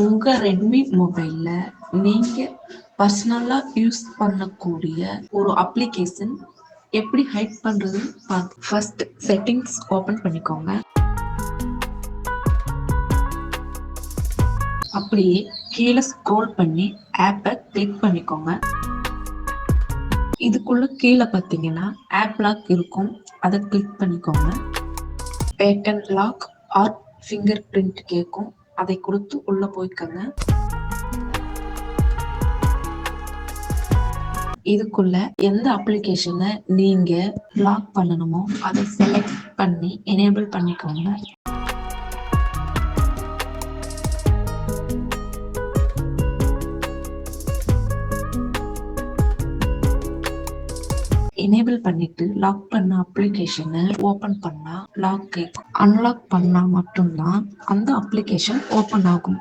உங்க ரெட்மி மொபைல்ல நீங்க பர்சனலா யூஸ் பண்ணக்கூடிய ஒரு அப்ளிகேஷன் எப்படி ஹைட் பண்றதுன்னு பார்க்க ஃபர்ஸ்ட் செட்டிங்ஸ் ஓபன் பண்ணிக்கோங்க. அப்படியே கீழே ஸ்க்ரோல் பண்ணி ஆப்பை கிளிக் பண்ணிக்கோங்க. இதுக்குள்ள கீழே பார்த்தீங்கன்னா ஆப் லாக் இருக்கும், அதை கிளிக் பண்ணிக்கோங்க. Pattern lock or finger print கேட்கும், அதை கொடுத்து உள்ள போய்க்கோங்க. இதுக்குள்ள எந்த அப்ளிகேஷனை நீங்க லாக் பண்ணணுமோ அதை செலக்ட் பண்ணி எனேபிள் பண்ணிக்கோங்க. எனேபிள் பண்ணிட்டு லாக் பண்ண அப்ளிகேஷனை ஓபன் பண்ணா லாக் கேட்கும். அன்லாக் பண்ணா மட்டும்தான் அந்த அப்ளிகேஷன் ஓபன் ஆகும்.